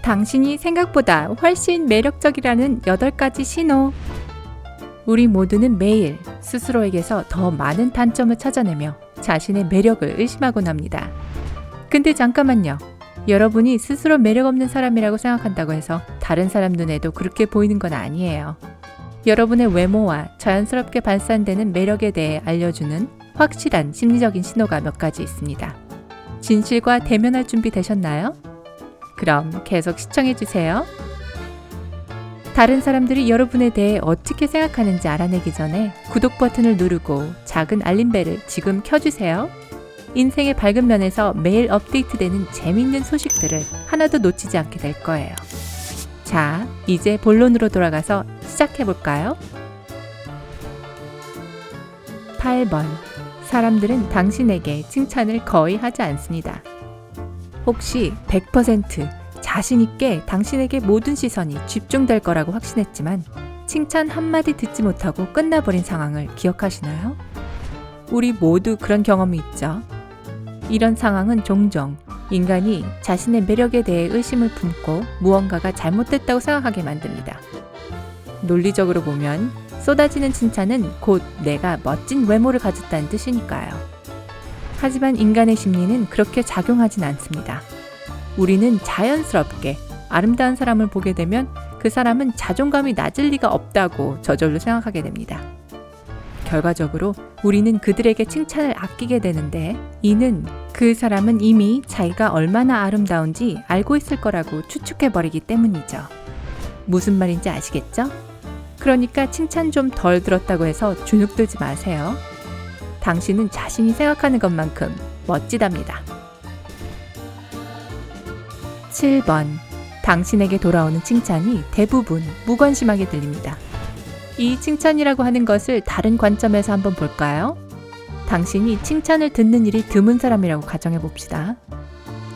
당신이 생각보다 훨씬 매력적이라는 8가지 신호. 우리 모두는 매일 스스로에게서 더 많은 단점을 찾아내며 자신의 매력을 의심하곤 합니다. 근데 잠깐만요. 여러분이 스스로 매력 없는 사람이라고 생각한다고 해서 다른 사람 눈에도 그렇게 보이는 건 아니에요. 여러분의 외모와 자연스럽게 발산되는 매력에 대해 알려주는 확실한 심리적인 신호가 몇 가지 있습니다. 진실과 대면할 준비 되셨나요? 그럼 계속 시청해주세요. 다른 사람들이 여러분에 대해 어떻게 생각하는지 알아내기 전에 구독 버튼을 누르고 작은 알림벨을 지금 켜주세요. 인생의 밝은 면에서 매일 업데이트되는 재밌는 소식들을 하나도 놓치지 않게 될 거예요. 자, 이제 본론으로 돌아가서 시작해볼까요? 8번. 사람들은 당신에게 칭찬을 거의 하지 않습니다. 혹시 100% 자신있게 당신에게 모든 시선이 집중될 거라고 확신했지만 칭찬 한마디 듣지 못하고 끝나버린 상황을 기억하시나요? 우리 모두 그런 경험이 있죠. 이런 상황은 종종 인간이 자신의 매력에 대해 의심을 품고 무언가가 잘못됐다고 생각하게 만듭니다. 논리적으로 보면 쏟아지는 칭찬은 곧 내가 멋진 외모를 가졌다는 뜻이니까요. 하지만 인간의 심리는 그렇게 작용하진 않습니다. 우리는 자연스럽게 아름다운 사람을 보게 되면 그 사람은 자존감이 낮을 리가 없다고 저절로 생각하게 됩니다. 결과적으로 우리는 그들에게 칭찬을 아끼게 되는데 이는 그 사람은 이미 자기가 얼마나 아름다운지 알고 있을 거라고 추측해버리기 때문이죠. 무슨 말인지 아시겠죠? 그러니까 칭찬 좀 덜 들었다고 해서 주눅들지 마세요. 당신은 자신이 생각하는 것만큼 멋지답니다. 7번. 당신에게 돌아오는 칭찬이 대부분 무관심하게 들립니다. 이 칭찬이라고 하는 것을 다른 관점에서 한번 볼까요? 당신이 칭찬을 듣는 일이 드문 사람이라고 가정해 봅시다.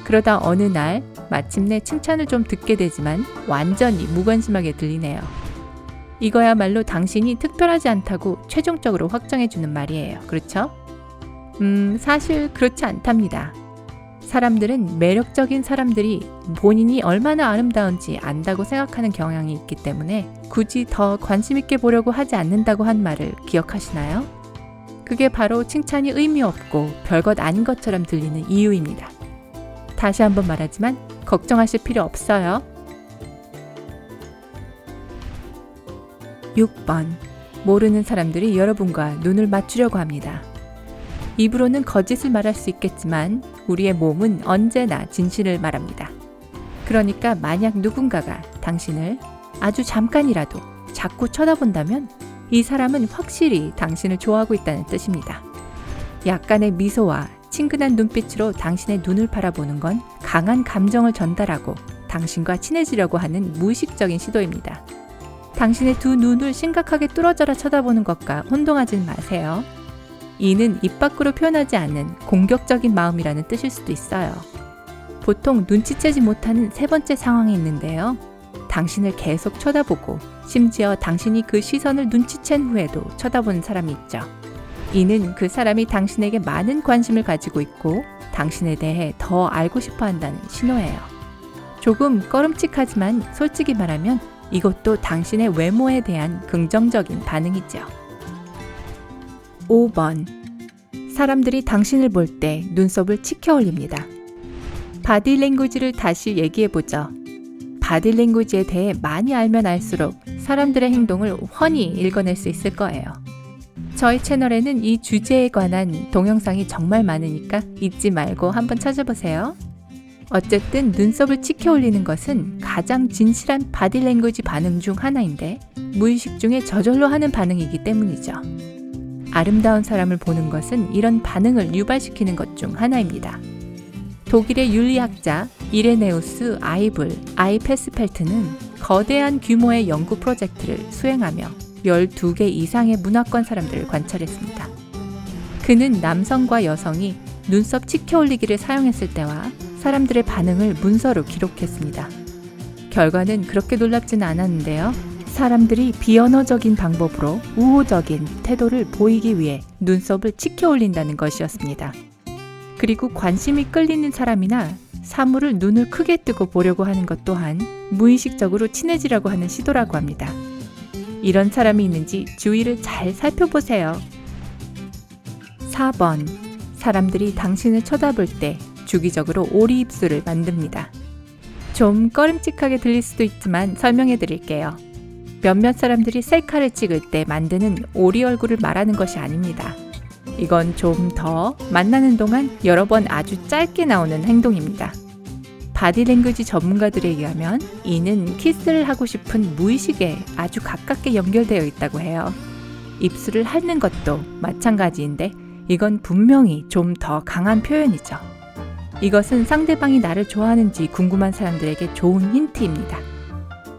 그러다 어느 날 마침내 칭찬을 좀 듣게 되지만 완전히 무관심하게 들리네요. 이거야말로 당신이 특별하지 않다고 최종적으로 확정해주는 말이에요. 그렇죠? 사실 그렇지 않답니다. 사람들은 매력적인 사람들이 본인이 얼마나 아름다운지 안다고 생각하는 경향이 있기 때문에 굳이 더 관심 있게 보려고 하지 않는다고 한 말을 기억하시나요? 그게 바로 칭찬이 의미 없고 별것 아닌 것처럼 들리는 이유입니다. 다시 한번 말하지만 걱정하실 필요 없어요. 6번. 모르는 사람들이 여러분과 눈을 맞추려고 합니다. 입으로는 거짓을 말할 수 있겠지만 우리의 몸은 언제나 진실을 말합니다. 그러니까 만약 누군가가 당신을 아주 잠깐이라도 자꾸 쳐다본다면 이 사람은 확실히 당신을 좋아하고 있다는 뜻입니다. 약간의 미소와 친근한 눈빛으로 당신의 눈을 바라보는 건 강한 감정을 전달하고 당신과 친해지려고 하는 무의식적인 시도입니다. 당신의 두 눈을 심각하게 뚫어져라 쳐다보는 것과 혼동하지 마세요. 이는 입 밖으로 표현하지 않는 공격적인 마음이라는 뜻일 수도 있어요. 보통 눈치채지 못하는 세 번째 상황이 있는데요. 당신을 계속 쳐다보고 심지어 당신이 그 시선을 눈치챈 후에도 쳐다보는 사람이 있죠. 이는 그 사람이 당신에게 많은 관심을 가지고 있고 당신에 대해 더 알고 싶어 한다는 신호예요. 조금 꺼름칙하지만 솔직히 말하면 이것도 당신의 외모에 대한 긍정적인 반응이죠. 5번. 사람들이 당신을 볼 때 눈썹을 치켜 올립니다. 바디랭귀지를 다시 얘기해보죠. 바디랭귀지에 대해 많이 알면 알수록 사람들의 행동을 훤히 읽어낼 수 있을 거예요. 저희 채널에는 이 주제에 관한 동영상이 정말 많으니까 잊지 말고 한번 찾아보세요. 어쨌든 눈썹을 치켜 올리는 것은 가장 진실한 바디랭귀지 반응 중 하나인데 무의식 중에 저절로 하는 반응이기 때문이죠. 아름다운 사람을 보는 것은 이런 반응을 유발시키는 것 중 하나입니다. 독일의 윤리학자 이레네우스 아이페스펠트는 거대한 규모의 연구 프로젝트를 수행하며 12개 이상의 문화권 사람들을 관찰했습니다. 그는 남성과 여성이 눈썹 치켜 올리기를 사용했을 때와 사람들의 반응을 문서로 기록했습니다. 결과는 그렇게 놀랍지는 않았는데요. 사람들이 비언어적인 방법으로 우호적인 태도를 보이기 위해 눈썹을 치켜 올린다는 것이었습니다. 그리고 관심이 끌리는 사람이나 사물을 눈을 크게 뜨고 보려고 하는 것 또한 무의식적으로 친해지려고 하는 시도라고 합니다. 이런 사람이 있는지 주위를 잘 살펴보세요. 4번. 사람들이 당신을 쳐다볼 때 주기적으로 오리 입술을 만듭니다. 좀 꺼림칙하게 들릴 수도 있지만 설명해 드릴게요. 몇몇 사람들이 셀카를 찍을 때 만드는 오리 얼굴을 말하는 것이 아닙니다. 이건 좀 더 만나는 동안 여러 번 아주 짧게 나오는 행동입니다. 바디랭귀지 전문가들에 의하면 이는 키스를 하고 싶은 무의식에 아주 가깝게 연결되어 있다고 해요. 입술을 핥는 것도 마찬가지인데 이건 분명히 좀 더 강한 표현이죠. 이것은 상대방이 나를 좋아하는지 궁금한 사람들에게 좋은 힌트입니다.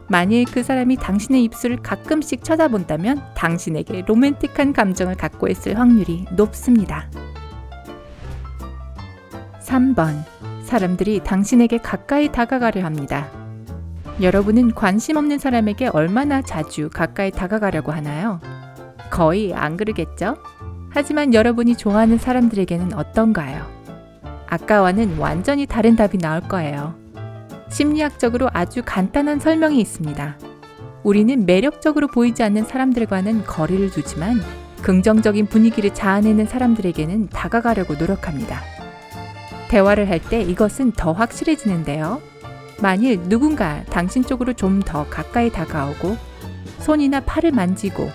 만일 그 사람이 당신의 입술을 가끔씩 쳐다본다면 당신에게 로맨틱한 감정을 갖고 있을 확률이 높습니다. 3번. 사람들이 당신에게 가까이 다가가려 합니다. 여러분은 관심 없는 사람에게 얼마나 자주 가까이 다가가려고 하나요? 거의 안 그러겠죠? 하지만 여러분이 좋아하는 사람들에게는 어떤가요? 아까와는 완전히 다른 답이 나올 거예요. 심리학적으로 아주 간단한 설명이 있습니다. 우리는 매력적으로 보이지 않는 사람들과는 거리를 두지만 긍정적인 분위기를 자아내는 사람들에게는 다가가려고 노력합니다. 대화를 할 때 이것은 더 확실해지는데요. 만일 누군가 당신 쪽으로 좀 더 가까이 다가오고 손이나 팔을 만지고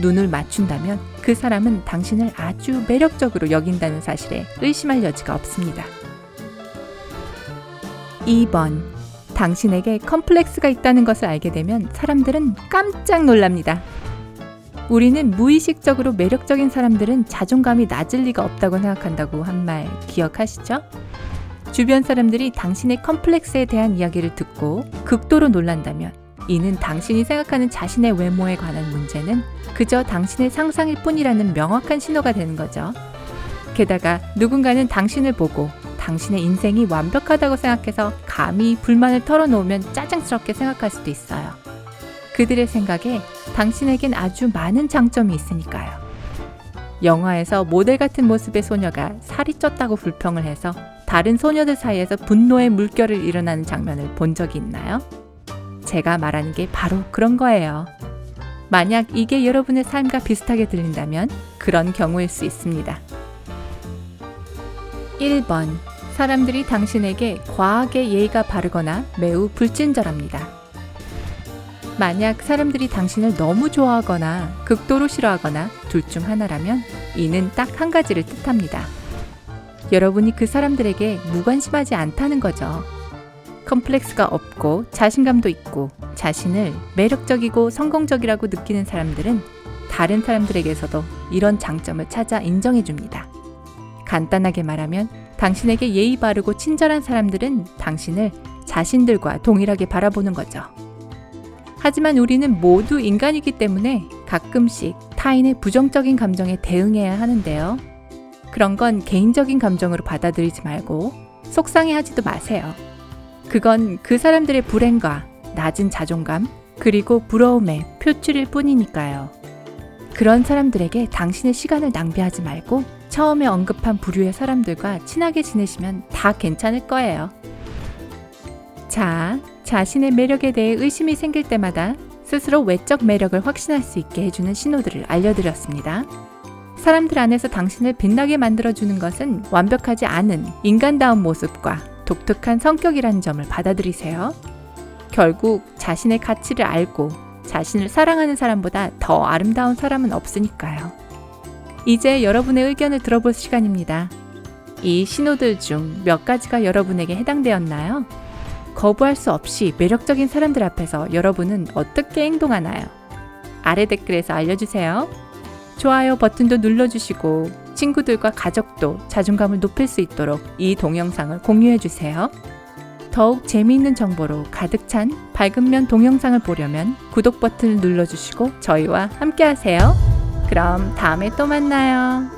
눈을 맞춘다면 그 사람은 당신을 아주 매력적으로 여긴다는 사실에 의심할 여지가 없습니다. 2번. 당신에게 컴플렉스가 있다는 것을 알게 되면 사람들은 깜짝 놀랍니다. 우리는 무의식적으로 매력적인 사람들은 자존감이 낮을 리가 없다고 생각한다고 한 말 기억하시죠? 주변 사람들이 당신의 컴플렉스에 대한 이야기를 듣고 극도로 놀란다면 이는 당신이 생각하는 자신의 외모에 관한 문제는 그저 당신의 상상일 뿐이라는 명확한 신호가 되는 거죠. 게다가 누군가는 당신을 보고 당신의 인생이 완벽하다고 생각해서 감히 불만을 털어놓으면 짜증스럽게 생각할 수도 있어요. 그들의 생각에 당신에겐 아주 많은 장점이 있으니까요. 영화에서 모델 같은 모습의 소녀가 살이 쪘다고 불평을 해서 다른 소녀들 사이에서 분노의 물결을 일어나는 장면을 본 적이 있나요? 제가 말하는 게 바로 그런 거예요. 만약 이게 여러분의 삶과 비슷하게 들린다면 그런 경우일 수 있습니다. 1번. 사람들이 당신에게 과하게 예의가 바르거나 매우 불친절합니다. 만약 사람들이 당신을 너무 좋아하거나 극도로 싫어하거나 둘 중 하나라면 이는 딱 한 가지를 뜻합니다. 여러분이 그 사람들에게 무관심하지 않다는 거죠. 컴플렉스가 없고 자신감도 있고 자신을 매력적이고 성공적이라고 느끼는 사람들은 다른 사람들에게서도 이런 장점을 찾아 인정해줍니다. 간단하게 말하면 당신에게 예의 바르고 친절한 사람들은 당신을 자신들과 동일하게 바라보는 거죠. 하지만 우리는 모두 인간이기 때문에 가끔씩 타인의 부정적인 감정에 대응해야 하는데요. 그런 건 개인적인 감정으로 받아들이지 말고 속상해하지도 마세요. 그건 그 사람들의 불행과 낮은 자존감 그리고 부러움의 표출일 뿐이니까요. 그런 사람들에게 당신의 시간을 낭비하지 말고 처음에 언급한 부류의 사람들과 친하게 지내시면 다 괜찮을 거예요. 자, 자신의 매력에 대해 의심이 생길 때마다 스스로 외적 매력을 확신할 수 있게 해주는 신호들을 알려드렸습니다. 사람들 안에서 당신을 빛나게 만들어주는 것은 완벽하지 않은 인간다운 모습과 독특한 성격이라는 점을 받아들이세요. 결국 자신의 가치를 알고 자신을 사랑하는 사람보다 더 아름다운 사람은 없으니까요. 이제 여러분의 의견을 들어볼 시간입니다. 이 신호들 중 몇 가지가 여러분에게 해당되었나요? 거부할 수 없이 매력적인 사람들 앞에서 여러분은 어떻게 행동하나요? 아래 댓글에서 알려주세요. 좋아요 버튼도 눌러주시고 친구들과 가족도 자존감을 높일 수 있도록 이 동영상을 공유해주세요. 더욱 재미있는 정보로 가득 찬 밝은 면 동영상을 보려면 구독 버튼을 눌러주시고 저희와 함께하세요. 그럼 다음에 또 만나요.